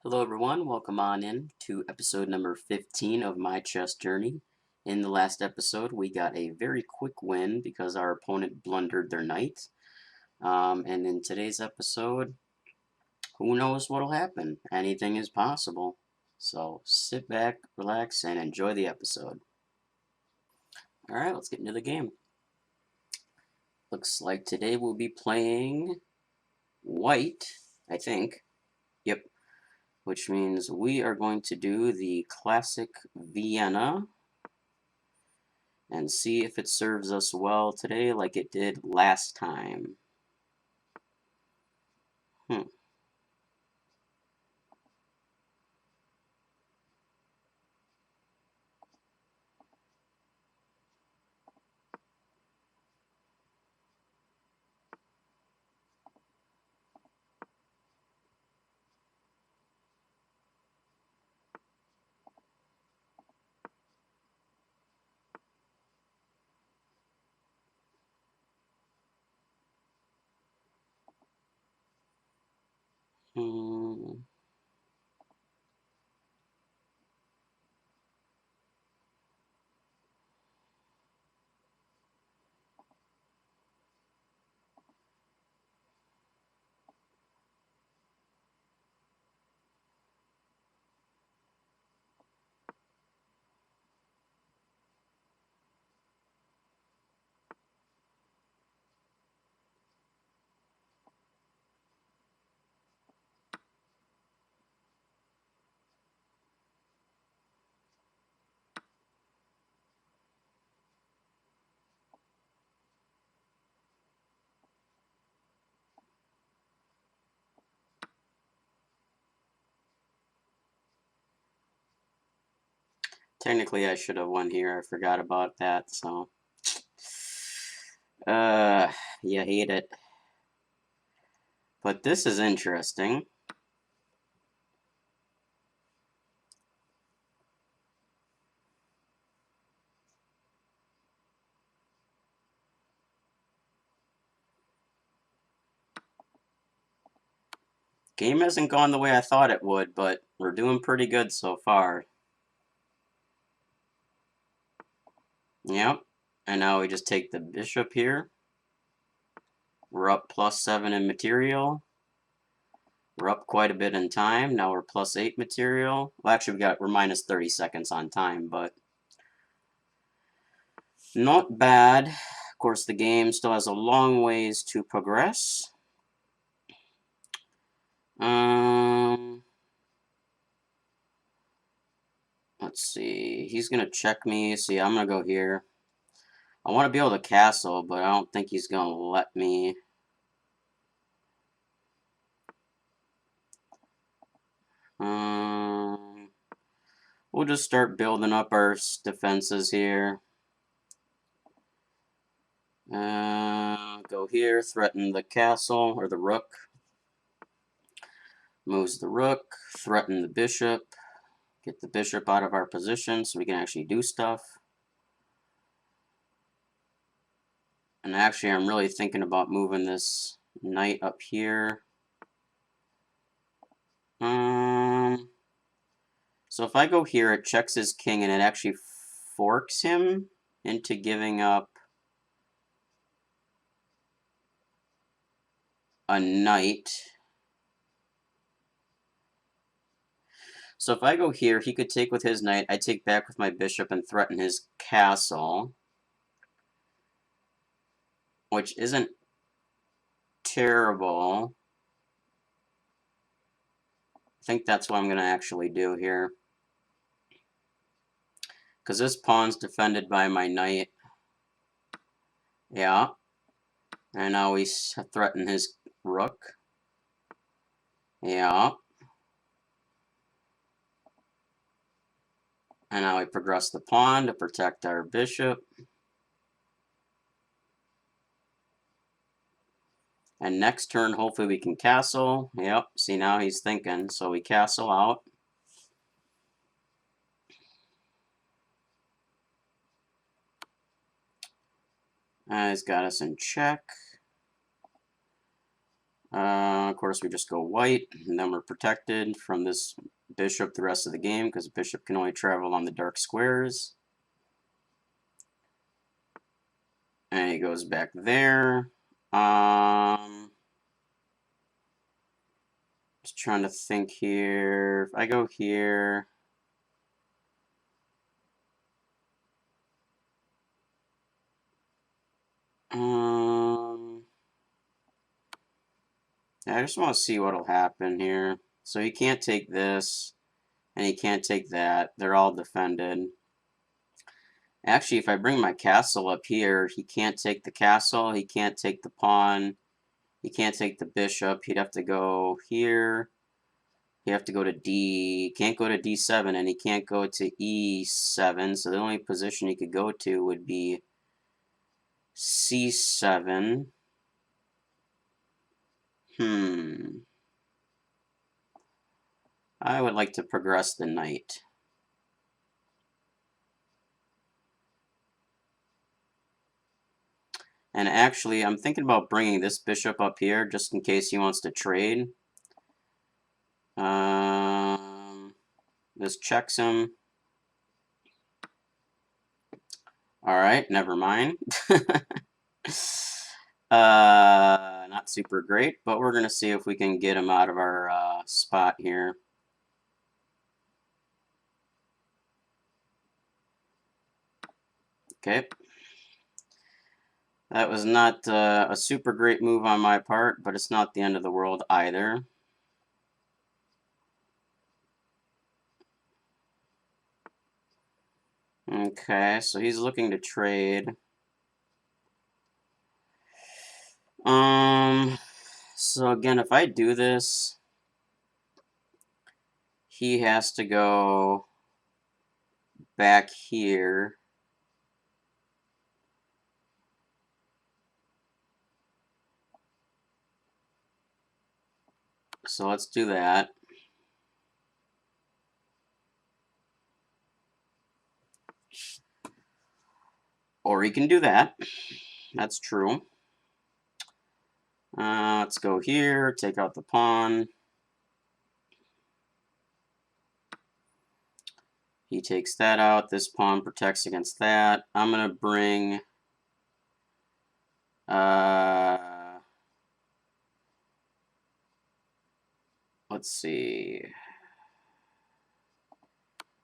Hello everyone, welcome on in to episode number 15 of my chess journey. In the last episode we got a very quick win because our opponent blundered their knight. And in today's episode, who knows what'll happen? Anything is possible. So sit back, relax, and enjoy the episode. Alright, let's get into the game. Looks like today we'll be playing white, I think. Yep. Which means we are going to do the classic Vienna and see if it serves us well today like it did last time. Hmm. Hmm. Technically, I should have won here. I forgot about that. So, uh, you hate it. But this is interesting. Game hasn't gone the way I thought it would, but we're doing pretty good so far. Yep. And now we just take the bishop here. We're up +7 in material. We're up quite a bit in time. Now we're +8 material. Well, actually, we're minus 30 seconds on time, but not bad. Of course, the game still has a long ways to progress. Let's see. He's gonna check me. See, I'm gonna go here. I want to be able to castle, but I don't think he's gonna let me. We'll just start building up our defenses here. Go here, threaten the castle or the rook. Moves the rook, threaten the bishop, get the bishop out of our position so we can actually do stuff. And actually, I'm really thinking about moving this knight up here. So if I go here, it checks his king, and it actually forks him into giving up a knight. So if I go here, he could take with his knight, I take back with my bishop and threaten his castle, which isn't terrible. I think that's what I'm going to actually do here. Because this pawn's defended by my knight. Yeah. And now we threaten his rook. Yeah. And now we progress the pawn to protect our bishop. And next turn, hopefully we can castle. Yep, see now he's thinking. So we castle out. He's got us in check. Of course, we just go white, and then we're protected from this bishop the rest of the game, because bishop can only travel on the dark squares. And he goes back there. Just trying to think here. If I go here, I just want to see what'll happen here. So he can't take this, and he can't take that. They're all defended. Actually, if I bring my castle up here, he can't take the castle, he can't take the pawn, he can't take the bishop. He'd have to go here. He'd have to go to D. Can't go to D7, and he can't go to E7. So the only position he could go to would be C7. I would like to progress the knight. And actually, I'm thinking about bringing this bishop up here just in case he wants to trade. This checks him. Alright, never mind. Not super great, but we're going to see if we can get him out of our spot here. Okay. That was not a super great move on my part, but it's not the end of the world either. Okay, so he's looking to trade. So again, if I do this, he has to go back here. So let's do that. Or he can do that. That's true. Let's go here, take out the pawn. He takes that out. This pawn protects against that. I'm going to bring... let's see.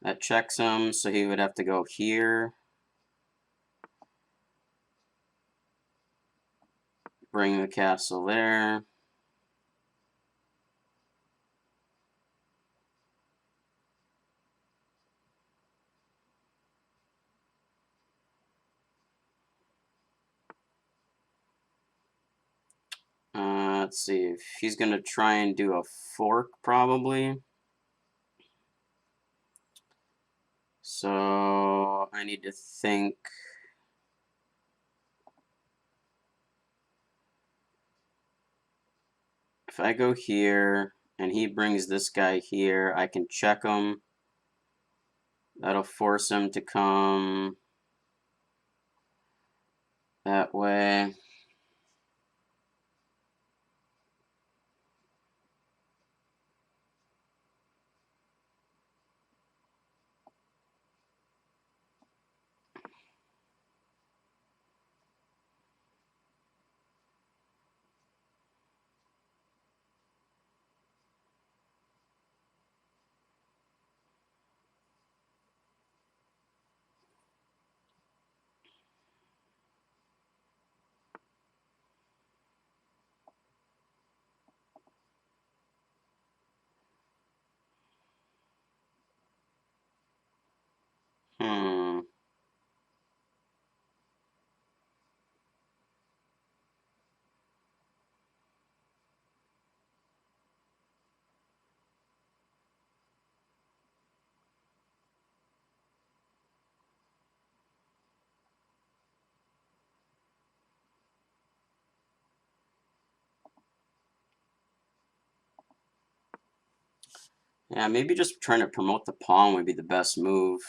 That checks him, so he would have to go here. Bring the castle there. Let's see, if he's going to try and do a fork, probably. So I need to think. If I go here, and he brings this guy here, I can check him. That'll force him to come that way. Hmm. Yeah, maybe just trying to promote the pawn would be the best move.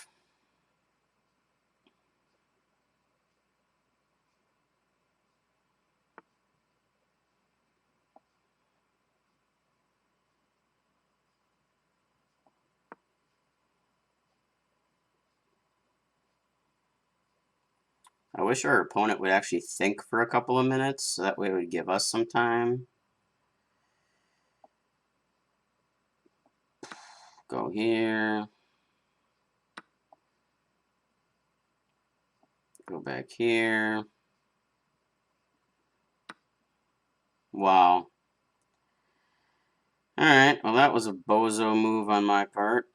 I wish our opponent would actually think for a couple of minutes, so that way it would give us some time. Go here. Go back here. Wow. Alright, well that was a bozo move on my part.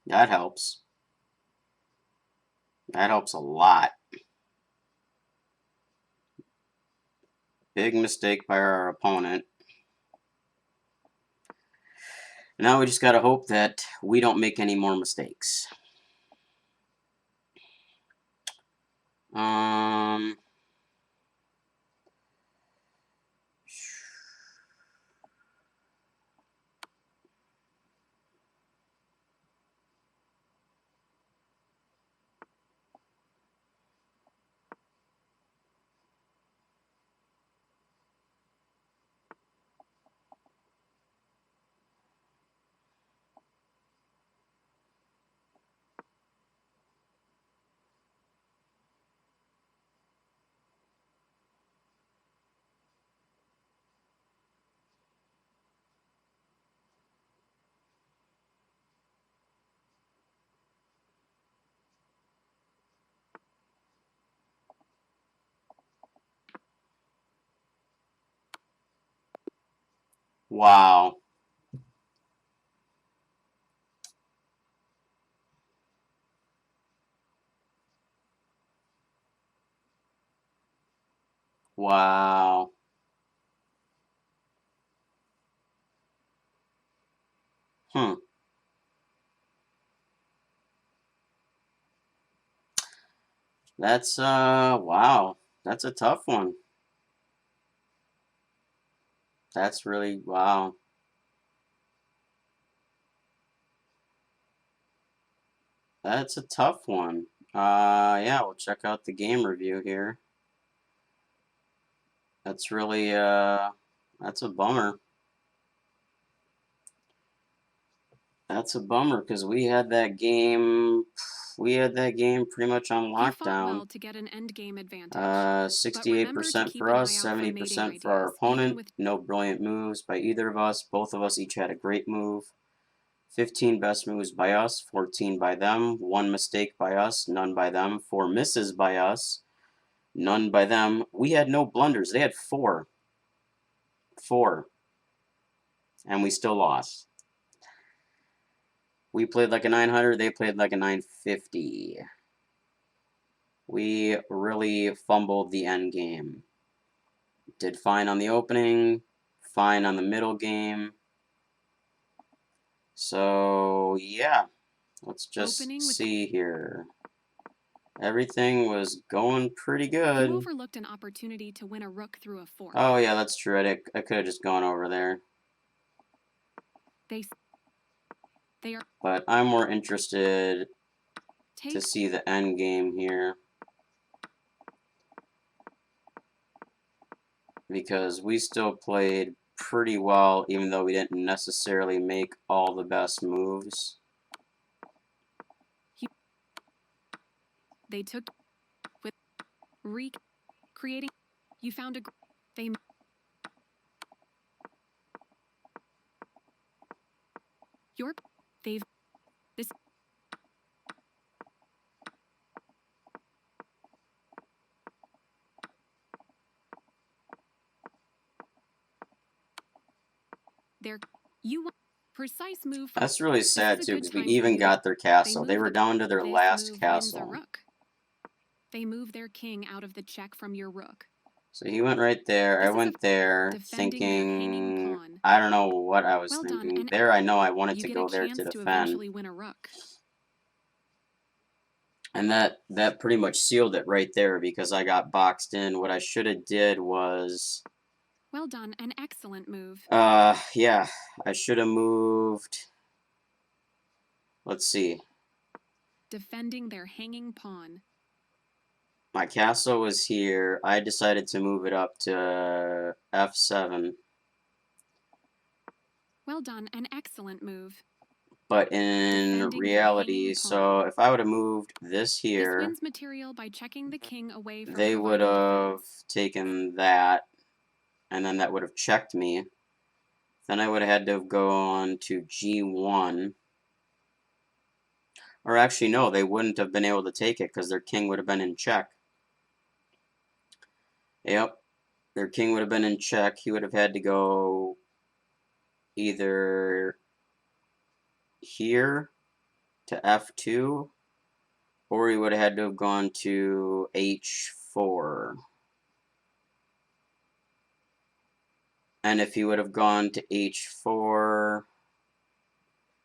That helps. That helps a lot. Big mistake by our opponent. Now we just gotta hope that we don't make any more mistakes. Wow. Wow. Hmm. That's wow. That's a tough one. That's really wow. That's a tough one. Yeah, we'll check out the game review here. That's really that's a bummer. That's a bummer because we had that game. We had that game pretty much on You fought lockdown. well to get an endgame advantage. 68% for us, 70% for our opponent. No brilliant moves by either of us. Both of us each had a great move. 15 best moves by us, 14 by them. 1 mistake by us, none by them. 4 misses by us, none by them. We had no blunders. They had 4. 4. And we still lost. We played like a 900, they played like a 950. We really fumbled the end game. Did fine on the opening, fine on the middle game. So, yeah, let's just see here. Everything was going pretty good. You overlooked an opportunity to win a rook through a fork. Oh, yeah, that's true. I could have just gone over there. They are. But I'm more interested to see the end game here. Because we still played pretty well, even though we didn't necessarily make all the best moves. They took with Creating. You found a. They. Your. They've. This. Their. You. Precise move. That's really This sad is a too, good because we time for even you to. got their castle. They were down to their This last move wins a castle. rook. They move their king out of the check from your rook. So he went right there. I This is went there defending their hanging thinking, pawn. I don't know what I was Well done, thinking. and There I know I wanted you to get go a there chance to to defend. eventually win a rook. And that pretty much sealed it right there because I got boxed in. What I should have did was, Well done, an excellent move. yeah, I should have moved. Let's see. Defending their hanging pawn. My castle was here. I decided to move it up to f7. Well done, an excellent move. But in Defending their reality, hanging so pawn. if I would have moved this This here, wins material by checking the king away from they would providing have defense. taken that, and then that would have checked me. Then I would have had to have gone to g1. Or actually, no, they wouldn't have been able to take it because their king would have been in check. Yep, their king would have been in check. He would have had to go either here to f2, or he would have had to have gone to h4. And if he would have gone to h4,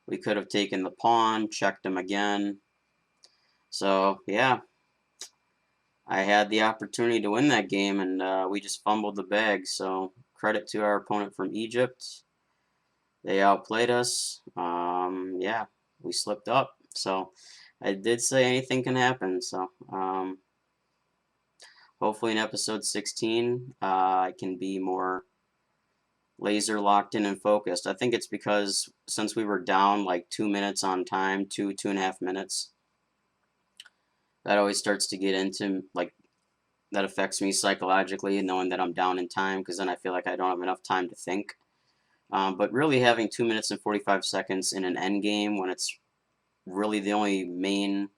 we could have taken the pawn, checked him again. So, yeah, I had the opportunity to win that game, and we just fumbled the bag. So, credit to our opponent from Egypt. They outplayed us. Yeah, we slipped up. So, I did say anything can happen. So, hopefully in episode 16, I can be more laser locked in and focused. I think it's because since we were down like 2 minutes on time, 2.5 minutes, that always starts to get into like that affects me psychologically, knowing that I'm down in time, because then I feel like I don't have enough time to think. But really having 2 minutes and 45 seconds in an end game when it's really the only main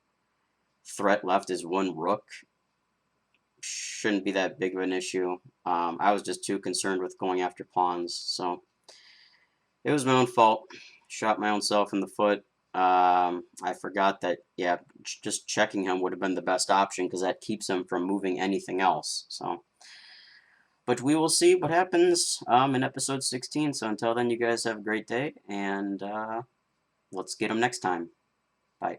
threat left is one rook shouldn't be that big of an issue. I was just too concerned with going after pawns, so it was my own fault. Shot my own self in the foot. I forgot that, yeah, just checking him would have been the best option because that keeps him from moving anything else. So, but we will see what happens in episode 16. So until then, you guys have a great day, and let's get him next time. Bye.